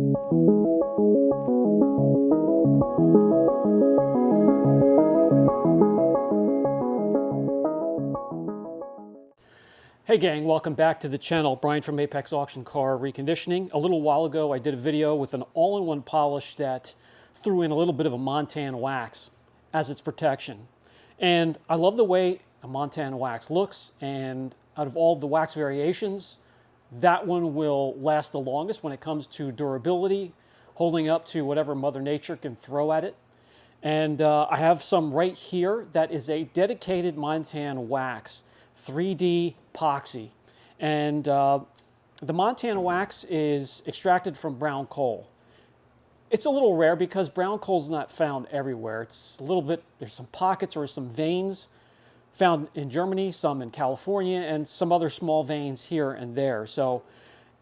Hey gang, welcome back to the channel. Brian from Apex Auction Car Reconditioning. A little while ago I did a video with an all-in-one polish that threw in a little bit of a Montan wax as its protection. And I love the way a Montan wax looks, and out of all the wax variations, that one will last the longest when it comes to durability, holding up to whatever Mother Nature can throw at it. And I have some right here that is a dedicated Montan wax, 3D epoxy. And the Montan wax is extracted from brown coal. It's a little rare because brown coal is not found everywhere. It's a little bit, there's some pockets or some veins found in Germany, some in California, and some other small veins here and there. So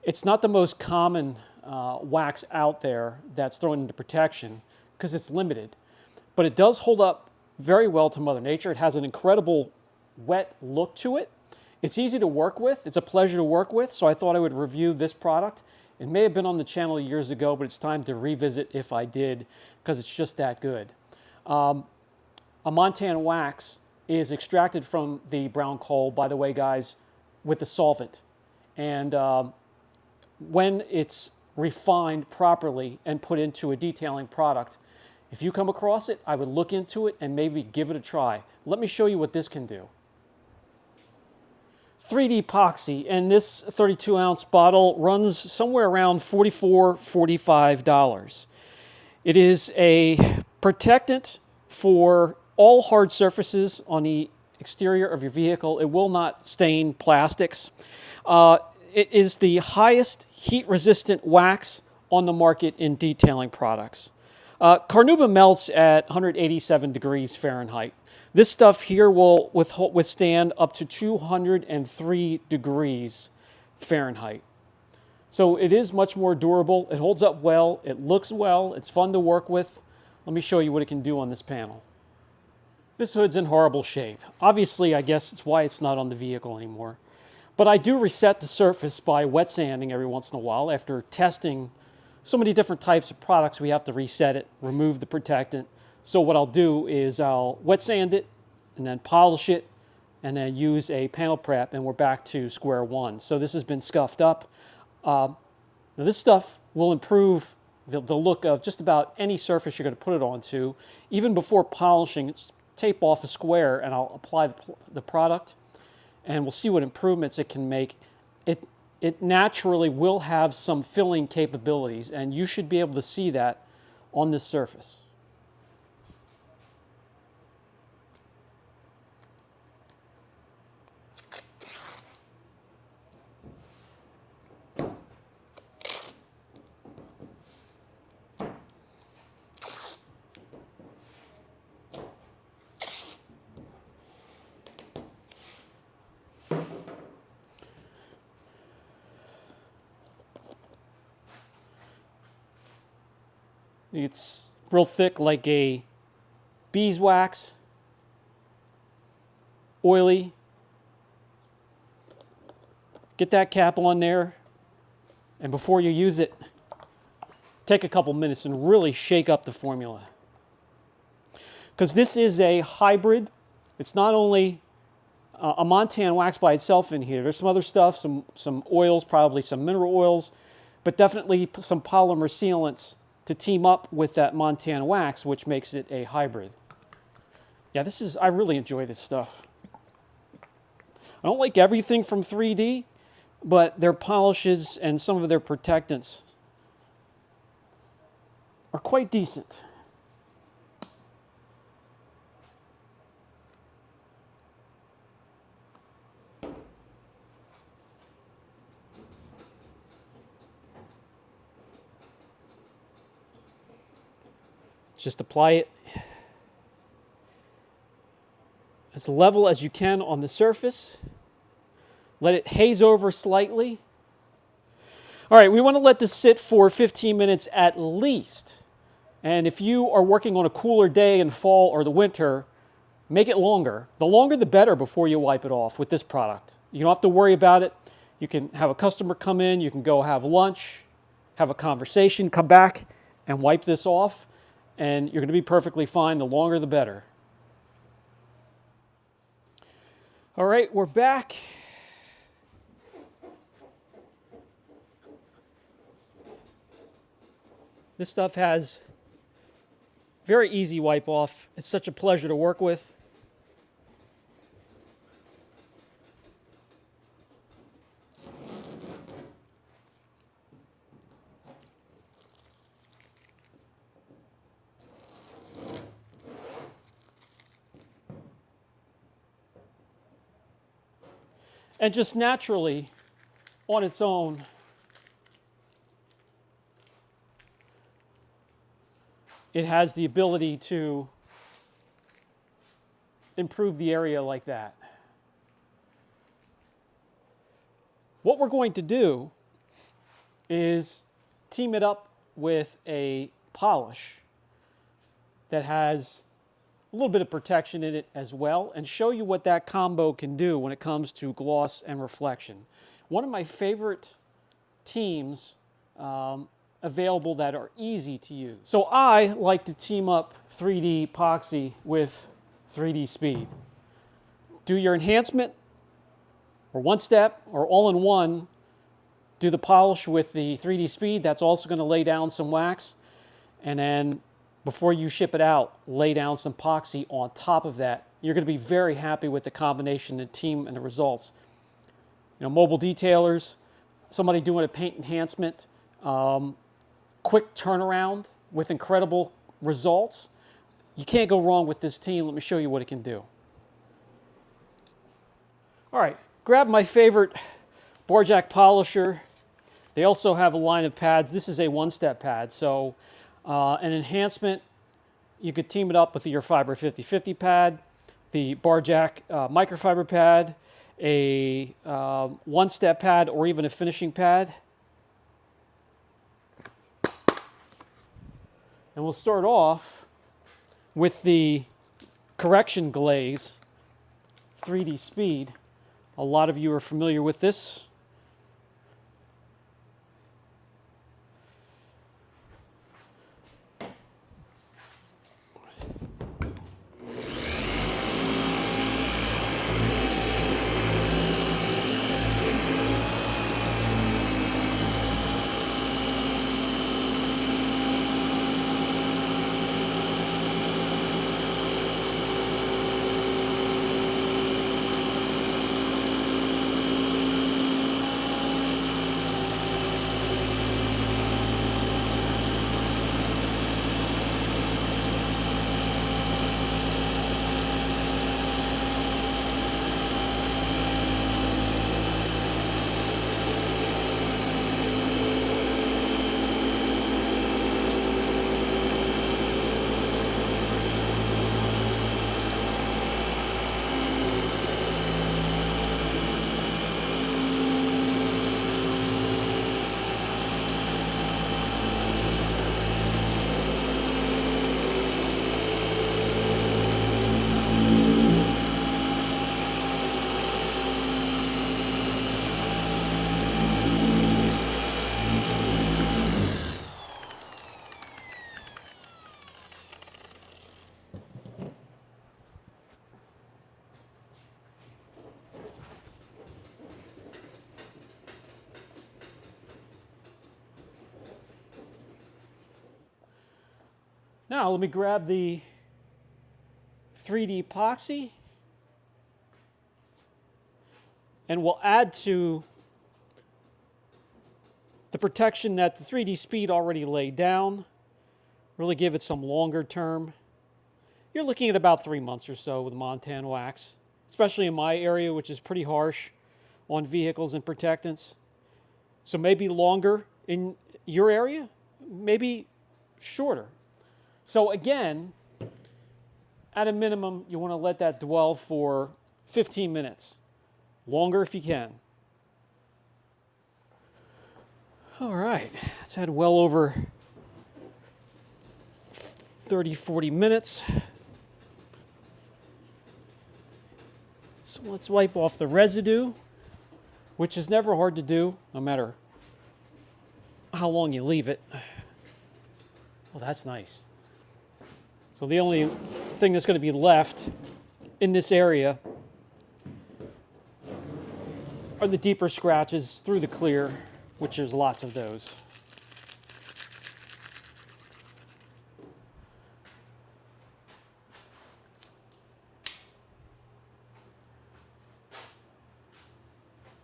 it's not the most common wax out there that's thrown into protection because it's limited. But it does hold up very well to Mother Nature. It has an incredible wet look to it. It's easy to work with. It's a pleasure to work with, so I thought I would review this product. It may have been on the channel years ago, but it's time to revisit if I did, because it's just that good. A Montan wax is extracted from the brown coal, by the way, guys, with a solvent. And when it's refined properly and put into a detailing product, if you come across it, I would look into it and maybe give it a try. Let me show you what this can do. 3D epoxy, and this 32-ounce bottle runs somewhere around $44, $45. It is a protectant for all hard surfaces on the exterior of your vehicle. It will not stain plastics. It is the highest heat-resistant wax on the market in detailing products. Carnauba melts at 187 degrees Fahrenheit. This stuff here will withstand up to 203 degrees Fahrenheit. So it is much more durable. It holds up well. It looks well. It's fun to work with. Let me show you what it can do on this panel. This hood's in horrible shape. Obviously, I guess it's why it's not on the vehicle anymore. But I do reset the surface by wet sanding every once in a while. After testing so many different types of products, we have to reset it, remove the protectant. So what I'll do is I'll wet sand it and then polish it and then use a panel prep, and we're back to square one. So this has been scuffed up. Now this stuff will improve the look of just about any surface you're going to put it onto. Even before polishing, just tape off a square and I'll apply the product, and we'll see what improvements it can make. It naturally will have some filling capabilities, and you should be able to see that on this surface. It's real thick like a beeswax, oily. Get that cap on there, and before you use it, take a couple minutes and really shake up the formula. Because this is a hybrid. It's not only a Montan wax by itself in here. There's some other stuff, some oils, probably some mineral oils, but definitely some polymer sealants to team up with that Montan wax, which makes it a hybrid. Yeah, I really enjoy this stuff. I don't like everything from 3D, but their polishes and some of their protectants are quite decent. Just apply it as level as you can on the surface. Let it haze over slightly. All right, we want to let this sit for 15 minutes at least. And if you are working on a cooler day in fall or the winter, make it longer. The longer the better before you wipe it off with this product. You don't have to worry about it. You can have a customer come in, you can go have lunch, have a conversation, come back and wipe this off, and you're going to be perfectly fine. The longer the better. All right, we're back. This stuff has very easy wipe off. It's such a pleasure to work with. And just naturally, on its own, it has the ability to improve the area like that. What we're going to do is team it up with a polish that has a little bit of protection in it as well, and show you what that combo can do when it comes to gloss and reflection. One of my favorite teams available that are easy to use. So I like to team up 3D Poxy with 3D Speed. Do your enhancement, or one step, or all in one. Do the polish with the 3D Speed. That's also going to lay down some wax. And then before you ship it out, lay down some Poxy on top of that. You're going to be very happy with the combination, the team, and the results. You know, mobile detailers, somebody doing a paint enhancement, quick turnaround with incredible results. You can't go wrong with this team. Let me show you what it can do. All right, grab my favorite bar jack polisher. They also have a line of pads. This is a one-step pad, so an enhancement, you could team it up with your Fiber 50/50 pad, the bar jack microfiber pad, a one-step pad, or even a finishing pad. And we'll start off with the correction glaze 3D Speed. A lot of you are familiar with this. Now let me grab the 3D epoxy, and we'll add to the protection that the 3D Speed already laid down. Really give it some longer term. You're looking at about 3 months or so with Montan Wax, especially in my area, which is pretty harsh on vehicles and protectants. So maybe longer in your area, maybe shorter. So again, at a minimum, you want to let that dwell for 15 minutes. Longer if you can. All right, it's had well over 30, 40 minutes. So let's wipe off the residue, which is never hard to do, no matter how long you leave it. Well, that's nice. So the only thing that's going to be left in this area are the deeper scratches through the clear, which there's lots of those.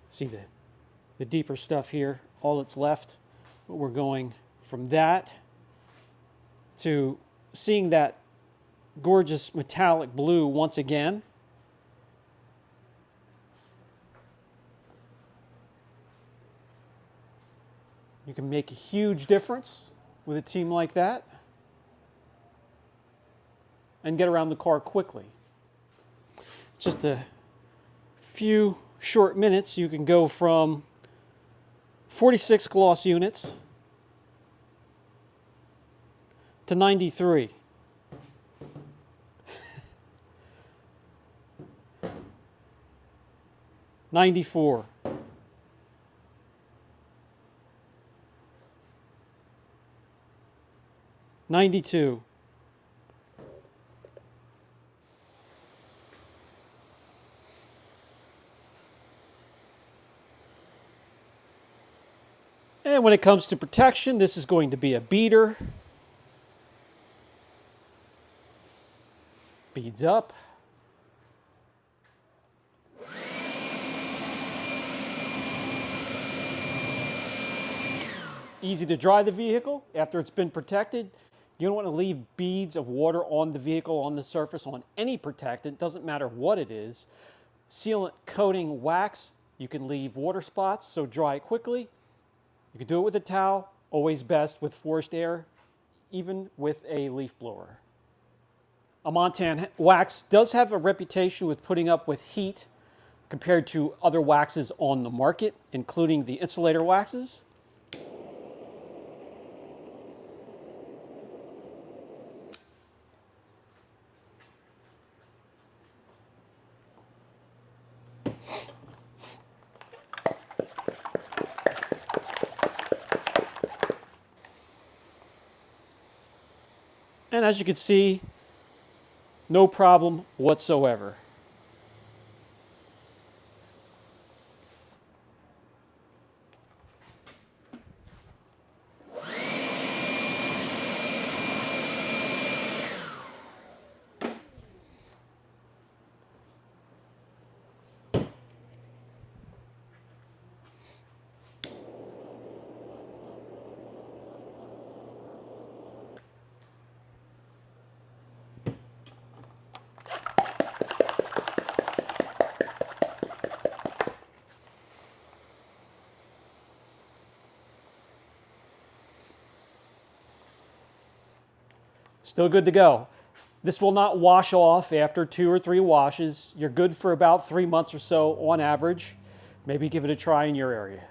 See the deeper stuff here, all that's left. But we're going from that to seeing that gorgeous metallic blue once again. You can make a huge difference with a team like that and get around the car quickly. Just a few short minutes, you can go from 46 gloss units to 93. $94. $92. And when it comes to protection, this is going to be a beater. Beads up. Easy to dry the vehicle after it's been protected. You don't want to leave beads of water on the vehicle, on the surface, on any protectant. Doesn't matter what it is. Sealant coating wax, you can leave water spots, so dry it quickly. You can do it with a towel, always best with forced air, even with a leaf blower. A Montan wax does have a reputation with putting up with heat compared to other waxes on the market, including the insulator waxes. And as you can see, no problem whatsoever. Still good to go. This will not wash off after 2 or 3 washes. You're good for about 3 months or so on average. Maybe give it a try in your area.